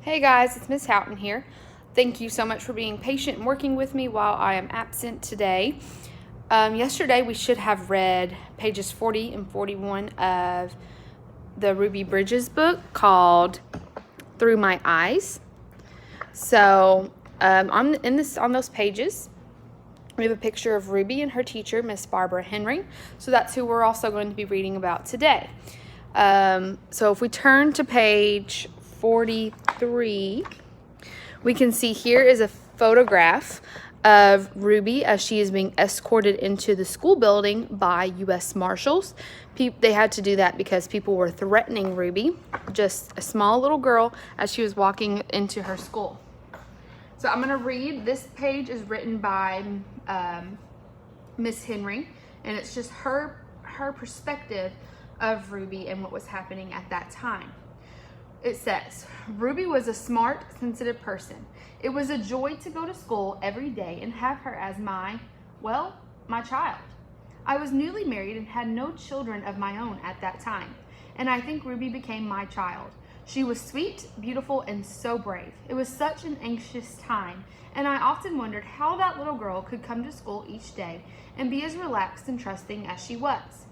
Hey guys, it's Miss Houghton here. Thank you so much for being patient and working with me while I am absent today. Yesterday we should have read pages 40 and 41 of the Ruby Bridges book called Through My Eyes. So on those pages, we have a picture of Ruby and her teacher, Miss Barbara Henry. So that's who we're also going to be reading about today. So if we turn to page 43, we can see here is a photograph of Ruby as she is being escorted into the school building by U.S. Marshals. They had to do that because people were threatening Ruby, just a small little girl, as she was walking into her school. So I'm going to read. This page is written by Miss Henry, and it's just her perspective of Ruby and what was happening at that time. It says, Ruby was a smart, sensitive person. It was a joy to go to school every day and have her as my child. I was newly married and had no children of my own at that time, and I think Ruby became my child. She was sweet, beautiful, and so brave. It was such an anxious time, and I often wondered how that little girl could come to school each day and be as relaxed and trusting as she was.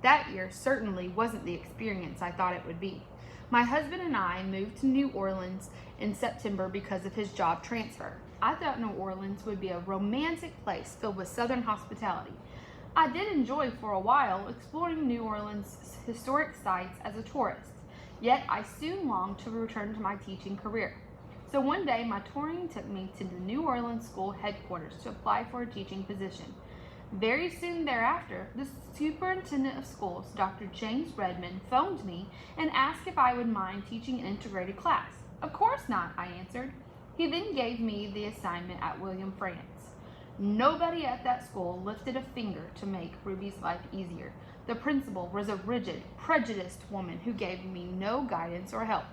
That year certainly wasn't the experience I thought it would be. My husband and I moved to New Orleans in September because of his job transfer. I thought New Orleans would be a romantic place filled with Southern hospitality. I did enjoy for a while exploring New Orleans' historic sites as a tourist, yet I soon longed to return to my teaching career. So one day my touring took me to the New Orleans school headquarters to apply for a teaching position. Very soon thereafter, the superintendent of schools, Dr. James Redmond, phoned me and asked if I would mind teaching an integrated class. Of course not, I answered. He then gave me the assignment at William France. Nobody at that school lifted a finger to make Ruby's life easier. The principal was a rigid, prejudiced woman who gave me no guidance or help.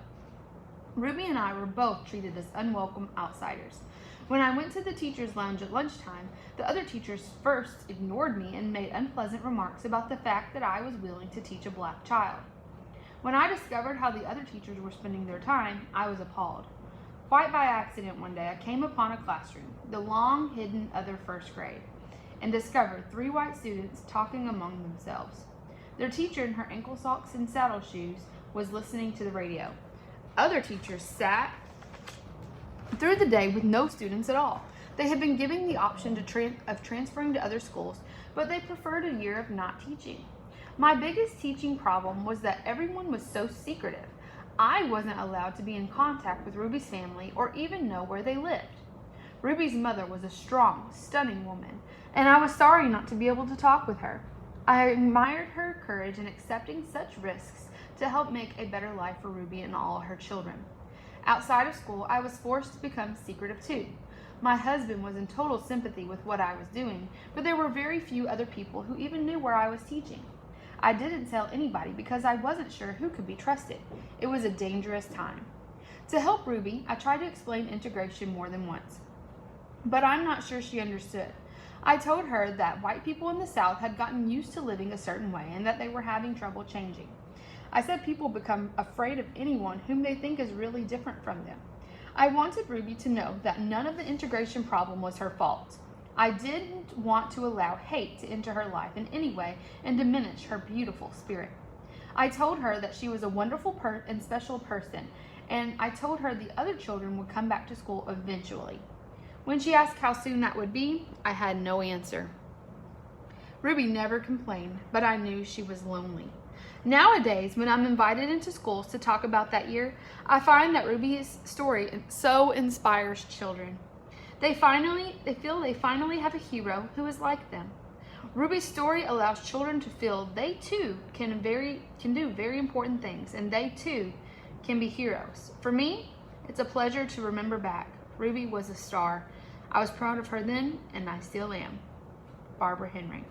Ruby and I were both treated as unwelcome outsiders. When I went to the teacher's lounge at lunchtime, the other teachers first ignored me and made unpleasant remarks about the fact that I was willing to teach a black child. When I discovered how the other teachers were spending their time, I was appalled. Quite by accident one day, I came upon a classroom, the long-hidden other first grade, and discovered 3 white students talking among themselves. Their teacher, in her ankle socks and saddle shoes, was listening to the radio. Other teachers sat through the day with no students at all. They had been given the option of transferring to other schools, but they preferred a year of not teaching. My biggest teaching problem was that everyone was so secretive. I wasn't allowed to be in contact with Ruby's family or even know where they lived. Ruby's mother was a strong, stunning woman, and I was sorry not to be able to talk with her. I admired her courage in accepting such risks to help make a better life for Ruby and all her children. Outside of school, I was forced to become secretive too. My husband was in total sympathy with what I was doing, but there were very few other people who even knew where I was teaching. I didn't tell anybody because I wasn't sure who could be trusted. It was a dangerous time. To help Ruby, I tried to explain integration more than once, but I'm not sure she understood. I told her that white people in the South had gotten used to living a certain way and that they were having trouble changing. I said people become afraid of anyone whom they think is really different from them. I wanted Ruby to know that none of the integration problem was her fault. I didn't want to allow hate to enter her life in any way and diminish her beautiful spirit. I told her that she was a wonderful and special person, and I told her the other children would come back to school eventually. When she asked how soon that would be, I had no answer. Ruby never complained, but I knew she was lonely. Nowadays, when I'm invited into schools to talk about that year, I find that Ruby's story so inspires children. They feel they finally have a hero who is like them. Ruby's story allows children to feel they too can do very important things, and they too can be heroes. For me, it's a pleasure to remember back. Ruby was a star. I was proud of her then, and I still am. Barbara Henry.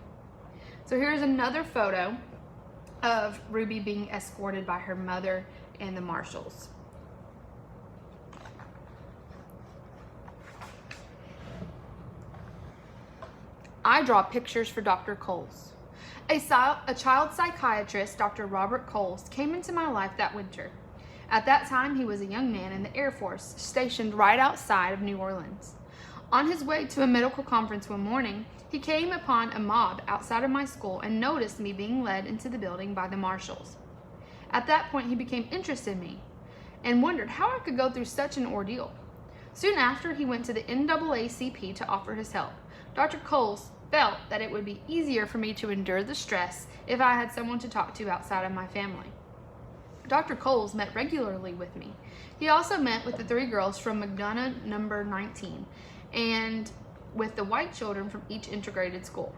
So here's another photo of Ruby being escorted by her mother and the marshals. I draw pictures for Dr. Coles. A child psychiatrist, Dr. Robert Coles, came into my life that winter. At that time, he was a young man in the Air Force, stationed right outside of New Orleans. On his way to a medical conference one morning, he came upon a mob outside of my school and noticed me being led into the building by the marshals. At that point, he became interested in me and wondered how I could go through such an ordeal. Soon after, he went to the NAACP to offer his help. Dr. Coles felt that it would be easier for me to endure the stress if I had someone to talk to outside of my family. Dr. Coles met regularly with me. He also met with the 3 girls from McDonough number 19 and with the white children from each integrated school.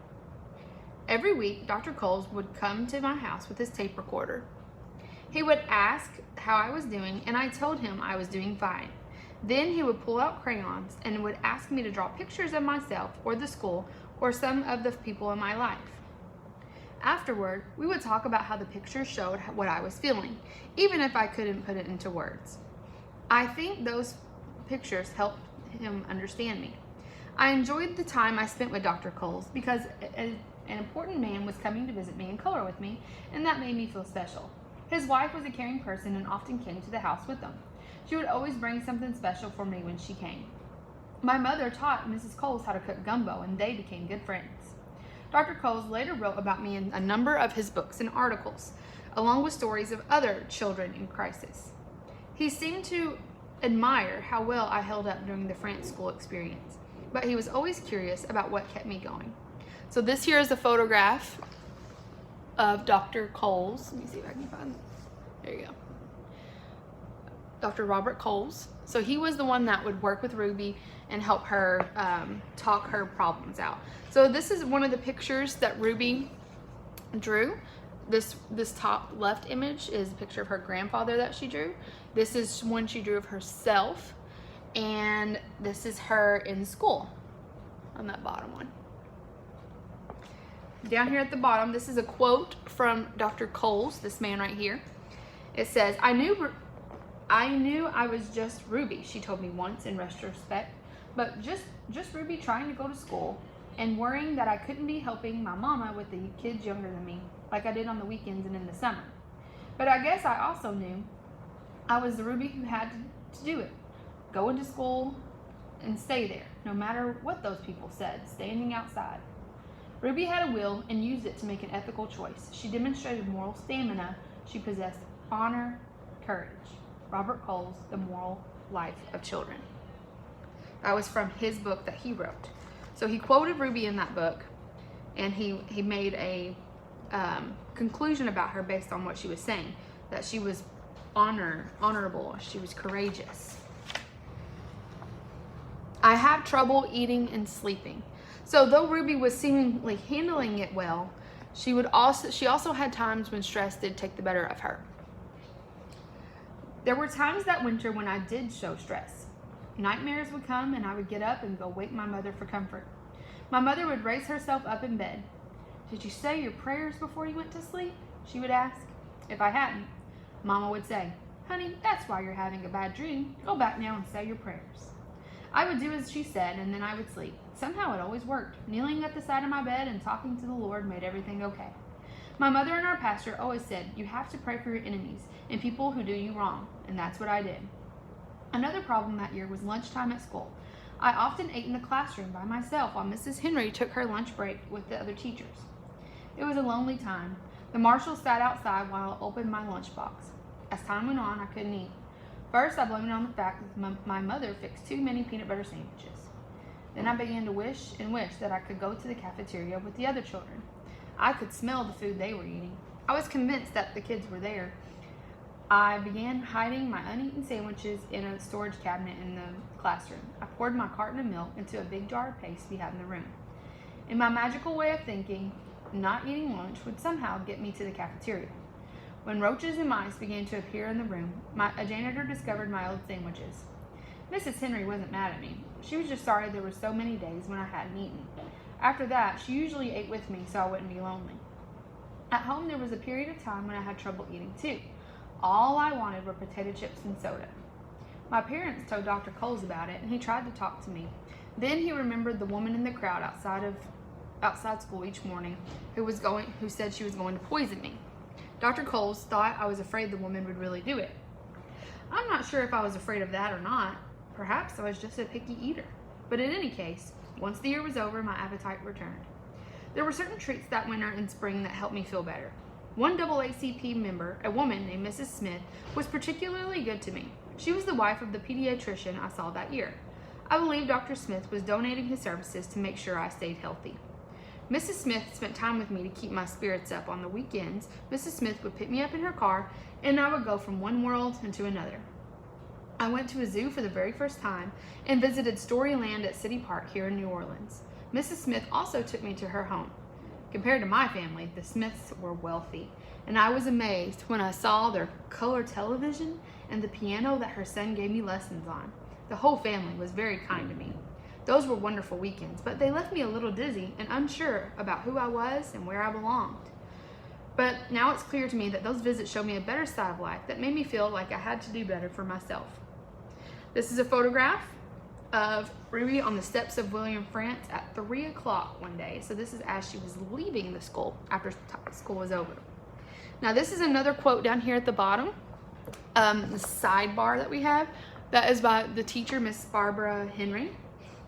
Every week, Dr. Coles would come to my house with his tape recorder. He would ask how I was doing, and I told him I was doing fine. Then he would pull out crayons and would ask me to draw pictures of myself or the school or some of the people in my life. Afterward, we would talk about how the pictures showed what I was feeling, even if I couldn't put it into words. I think those pictures helped him understand me. I enjoyed the time I spent with Dr. Coles because an important man was coming to visit me and color with me, and that made me feel special. His wife was a caring person and often came to the house with them. She would always bring something special for me when she came. My mother taught Mrs. Coles how to cook gumbo, and they became good friends. Dr. Coles later wrote about me in a number of his books and articles, along with stories of other children in crisis. He seemed to admire how well I held up during the France school experience, but he was always curious about what kept me going. So this here is a photograph of Dr. Coles. Let me see if I can find it. There you go. Dr. Robert Coles. So he was the one that would work with Ruby and help her talk her problems out. So this is one of the pictures that Ruby drew. This top left image is a picture of her grandfather that she drew. This is one she drew of herself. And this is her in school on that bottom one. Down here at the bottom, this is a quote from Dr. Coles, this man right here. It says, I knew I was just Ruby, she told me once in retrospect, but just Ruby trying to go to school and worrying that I couldn't be helping my mama with the kids younger than me, like I did on the weekends and in the summer. But I guess I also knew I was the Ruby who had to do it. Go into school and stay there, no matter what those people said, standing outside. Ruby had a will and used it to make an ethical choice. She demonstrated moral stamina. She possessed honor, courage. Robert Coles, The Moral Life of Children. That was from his book that he wrote. So he quoted Ruby in that book, and he made a conclusion about her based on what she was saying, that she was honorable, she was courageous. I have trouble eating and sleeping. So though Ruby was seemingly handling it well, she also had times when stress did take the better of her. There were times that winter when I did show stress. Nightmares would come and I would get up and go wake my mother for comfort. My mother would raise herself up in bed. Did you say your prayers before you went to sleep? She would ask. If I hadn't, Mama would say, honey, that's why you're having a bad dream. Go back now and say your prayers. I would do as she said, and then I would sleep. Somehow it always worked. Kneeling at the side of my bed and talking to the Lord made everything okay. My mother and our pastor always said, you have to pray for your enemies and people who do you wrong, and that's what I did. Another problem that year was lunchtime at school. I often ate in the classroom by myself while Mrs. Henry took her lunch break with the other teachers. It was a lonely time. The marshals sat outside while I opened my lunchbox. As time went on, I couldn't eat. First, I blamed it on the fact that my mother fixed too many peanut butter sandwiches. Then I began to wish that I could go to the cafeteria with the other children. I could smell the food they were eating. I was convinced that the kids were there. I began hiding my uneaten sandwiches in a storage cabinet in the classroom. I poured my carton of milk into a big jar of paste we had in the room. In my magical way of thinking, not eating lunch would somehow get me to the cafeteria. When roaches and mice began to appear in the room, a janitor discovered my old sandwiches. Mrs. Henry wasn't mad at me. She was just sorry there were so many days when I hadn't eaten. After that, she usually ate with me so I wouldn't be lonely. At home, there was a period of time when I had trouble eating too. All I wanted were potato chips and soda. My parents told Dr. Coles about it, and he tried to talk to me. Then he remembered the woman in the crowd outside school each morning who said she was going to poison me. Dr. Coles thought I was afraid the woman would really do it. I'm not sure if I was afraid of that or not. Perhaps I was just a picky eater. But in any case, once the year was over, my appetite returned. There were certain treats that winter and spring that helped me feel better. One AACP member, a woman named Mrs. Smith, was particularly good to me. She was the wife of the pediatrician I saw that year. I believe Dr. Smith was donating his services to make sure I stayed healthy. Mrs. Smith spent time with me to keep my spirits up. On the weekends, Mrs. Smith would pick me up in her car, and I would go from one world into another. I went to a zoo for the very first time and visited Storyland at City Park here in New Orleans. Mrs. Smith also took me to her home. Compared to my family, the Smiths were wealthy, and I was amazed when I saw their color television and the piano that her son gave me lessons on. The whole family was very kind to me. Those were wonderful weekends, but they left me a little dizzy and unsure about who I was and where I belonged. But now it's clear to me that those visits showed me a better side of life that made me feel like I had to do better for myself. This is a photograph of Ruby on the steps of William France at 3 o'clock one day. So this is as she was leaving the school after school was over. Now this is another quote down here at the bottom, the sidebar that we have. That is by the teacher, Miss Barbara Henry.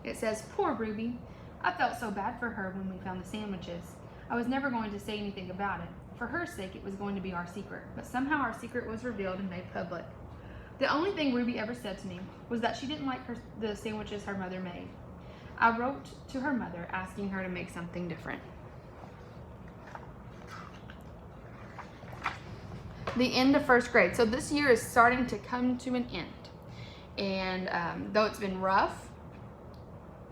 It says, "Poor Ruby. I felt so bad for her when we found the sandwiches. I was never going to say anything about it. For her sake, it was going to be our secret. But somehow our secret was revealed and made public. The only thing Ruby ever said to me was that she didn't like the sandwiches her mother made. I wrote to her mother asking her to make something different." The end of first grade. So this year is starting to come to an end. And though it's been rough,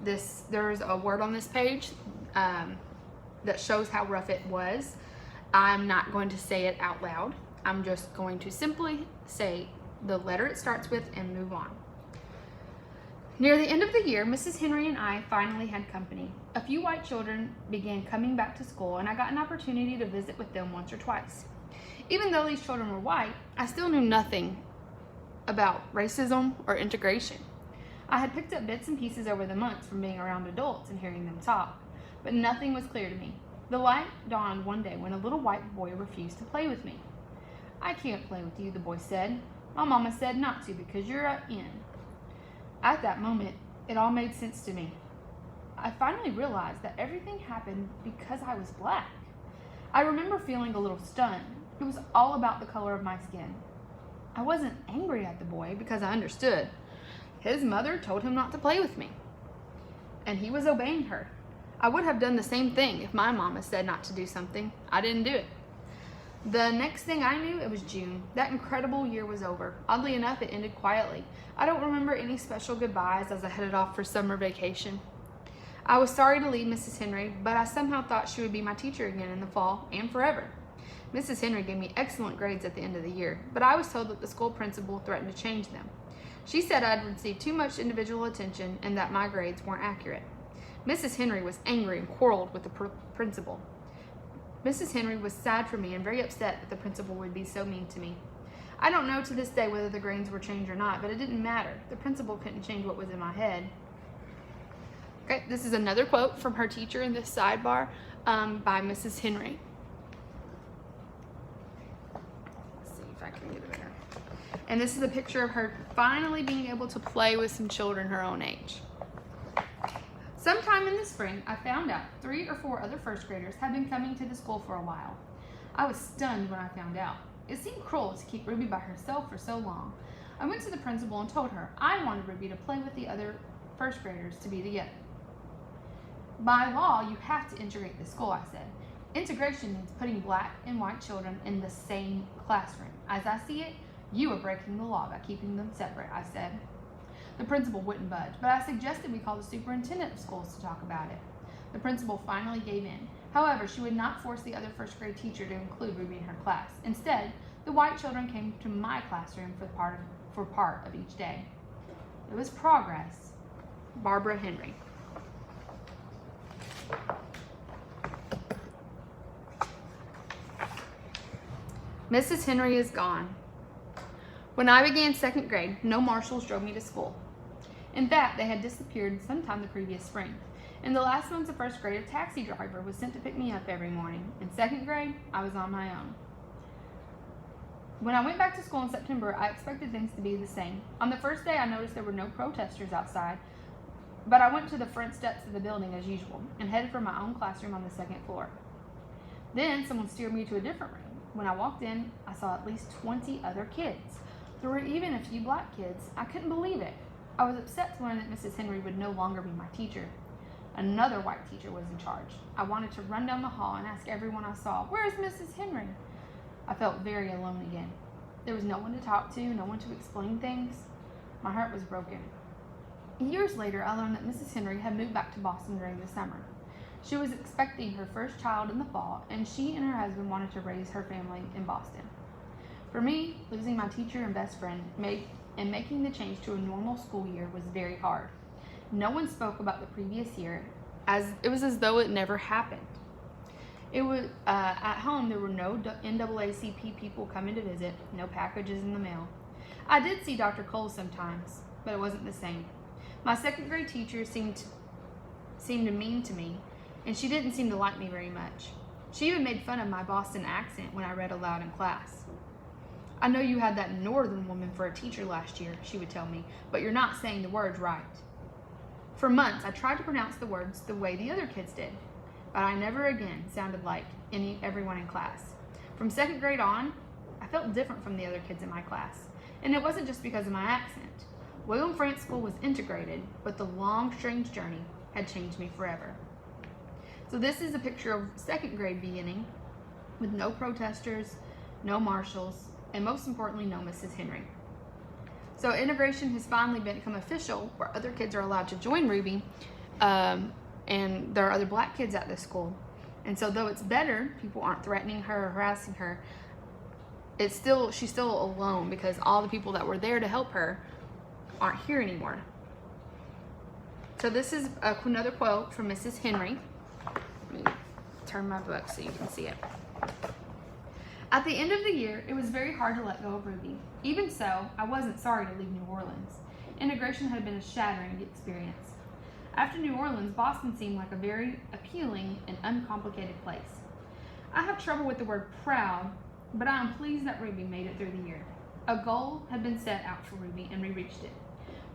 there's a word on this page that shows how rough it was. I'm not going to say it out loud. I'm just going to simply say the letter it starts with and move on. Near the end of the year, Mrs. Henry and I finally had company. A few white children began coming back to school, and I got an opportunity to visit with them once or twice. Even though these children were white, I still knew nothing about racism or integration. I had picked up bits and pieces over the months from being around adults and hearing them talk, but nothing was clear to me. The light dawned one day when a little white boy refused to play with me. "I can't play with you," the boy said. "My mama said not to because you're a in." At that moment, it all made sense to me. I finally realized that everything happened because I was black. I remember feeling a little stunned. It was all about the color of my skin. I wasn't angry at the boy because I understood. His mother told him not to play with me, and he was obeying her. I would have done the same thing if my mama said not to do something. I didn't do it. The next thing I knew, it was June. That incredible year was over. Oddly enough, it ended quietly. I don't remember any special goodbyes as I headed off for summer vacation. I was sorry to leave Mrs. Henry, but I somehow thought she would be my teacher again in the fall and forever. Mrs. Henry gave me excellent grades at the end of the year, but I was told that the school principal threatened to change them. She said I'd received too much individual attention and that my grades weren't accurate. Mrs. Henry was angry and quarreled with the principal. Mrs. Henry was sad for me and very upset that the principal would be so mean to me. I don't know to this day whether the grades were changed or not, but it didn't matter. The principal couldn't change what was in my head. Okay, this is another quote from her teacher in this sidebar by Mrs. Henry. Let's see if I can get it better. And this is a picture of her finally being able to play with some children her own age. Sometime in the spring, I found out 3 or 4 other first graders had been coming to the school for a while. I was stunned when I found out. It seemed cruel to keep Ruby by herself for so long. I went to the principal and told her I wanted Ruby to play with the other first graders to be together. By law, you have to integrate the school, I said. Integration means putting black and white children in the same classroom. As I see it, you are breaking the law by keeping them separate, I said. The principal wouldn't budge, but I suggested we call the superintendent of schools to talk about it. The principal finally gave in. However, she would not force the other first grade teacher to include Ruby in her class. Instead, the white children came to my classroom for part of each day. It was progress. Barbara Henry. Mrs. Henry is gone. When I began 2nd grade, no marshals drove me to school. In fact, they had disappeared sometime the previous spring. In the last months of 1st grade, a taxi driver was sent to pick me up every morning. In 2nd grade, I was on my own. When I went back to school in September, I expected things to be the same. On the first day, I noticed there were no protesters outside, but I went to the front steps of the building as usual and headed for my own classroom on the second floor. Then someone steered me to a different room. When I walked in, I saw at least 20 other kids. There were even a few black kids. I couldn't believe it. I was upset to learn that Mrs. Henry would no longer be my teacher. Another white teacher was in charge. I wanted to run down the hall and ask everyone I saw, "Where is Mrs. Henry?" I felt very alone again. There was no one to talk to, no one to explain things. My heart was broken. Years later, I learned that Mrs. Henry had moved back to Boston during the summer. She was expecting her first child in the fall, and she and her husband wanted to raise her family in Boston. For me, losing my teacher and best friend and making the change to a normal school year was very hard. No one spoke about the previous year, as it was as though it never happened. It was at home. There were no NAACP people coming to visit, no packages in the mail. I did see Dr. Cole sometimes, but it wasn't the same. My second grade teacher seemed mean to me, and she didn't seem to like me very much. She even made fun of my Boston accent when I read aloud in class. "I know you had that northern woman for a teacher last year," she would tell me, "but you're not saying the words right." For months, I tried to pronounce the words the way the other kids did, but I never again sounded like everyone in class. From second grade on, I felt different from the other kids in my class, and it wasn't just because of my accent. William Frank School was integrated, but the long, strange journey had changed me forever. So this is a picture of second grade beginning, with no protesters, no marshals, and most importantly, no Mrs. Henry. So integration has finally become official, where other kids are allowed to join Ruby, and there are other black kids at this school. And so though it's better, people aren't threatening her or harassing her, she's still alone because all the people that were there to help her aren't here anymore. So this is another quote from Mrs. Henry. Let me turn my book so you can see it. "At the end of the year, it was very hard to let go of Ruby. Even so, I wasn't sorry to leave New Orleans. Integration had been a shattering experience. After New Orleans, Boston seemed like a very appealing and uncomplicated place. I have trouble with the word proud, but I am pleased that Ruby made it through the year. A goal had been set out for Ruby, and we reached it.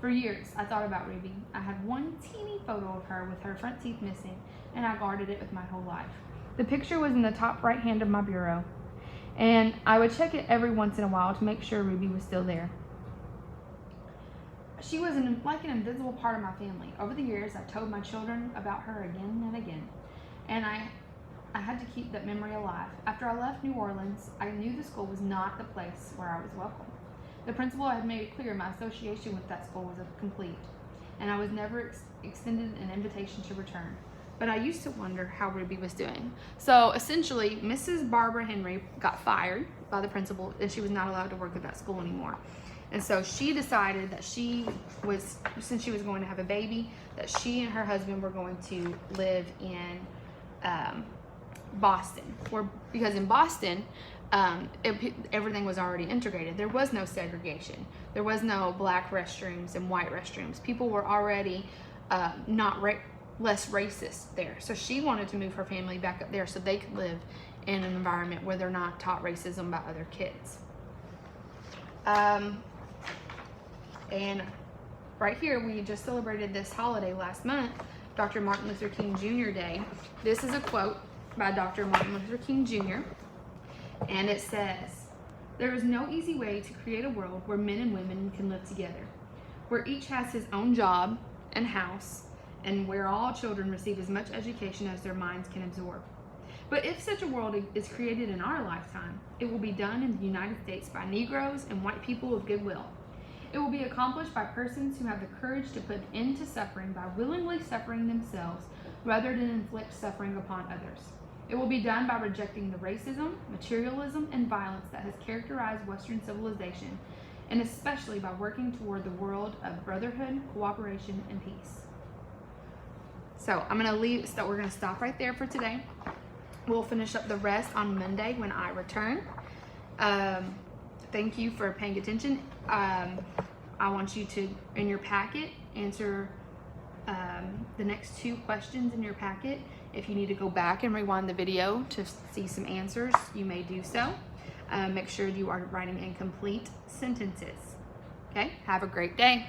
For years, I thought about Ruby. I had one teeny photo of her with her front teeth missing, and I guarded it with my whole life. The picture was in the top right hand of my bureau, and I would check it every once in a while to make sure Ruby was still there. She was like an invisible part of my family. Over the years, I told my children about her again and again, and I had to keep that memory alive. After I left New Orleans, I knew the school was not the place where I was welcome. The principal had made it clear my association with that school was complete, and I was never extended an invitation to return. But I used to wonder how Ruby was doing." So essentially, Mrs. Barbara Henry got fired by the principal, and she was not allowed to work at that school anymore. And so she decided that since she was going to have a baby, that she and her husband were going to live in Boston. Because in Boston, everything was already integrated. There was no segregation. There was no black restrooms and white restrooms. People were already less racist there. So she wanted to move her family back up there so they could live in an environment where they're not taught racism by other kids. And right here, we just celebrated this holiday last month, Dr. Martin Luther King Jr. Day. This is a quote by Dr. Martin Luther King Jr. And it says, "There is no easy way to create a world where men and women can live together, where each has his own job and house, and where all children receive as much education as their minds can absorb. But if such a world is created in our lifetime, it will be done in the United States by Negroes and white people of goodwill. It will be accomplished by persons who have the courage to put an end to suffering by willingly suffering themselves rather than inflict suffering upon others. It will be done by rejecting the racism, materialism, and violence that has characterized Western civilization, and especially by working toward the world of brotherhood, cooperation, and peace." So we're going to stop right there for today. We'll finish up the rest on Monday when I return. Thank you for paying attention. I want you to, in your packet, answer the next 2 questions in your packet. If you need to go back and rewind the video to see some answers, you may do so. Make sure you are writing in complete sentences. Okay, have a great day.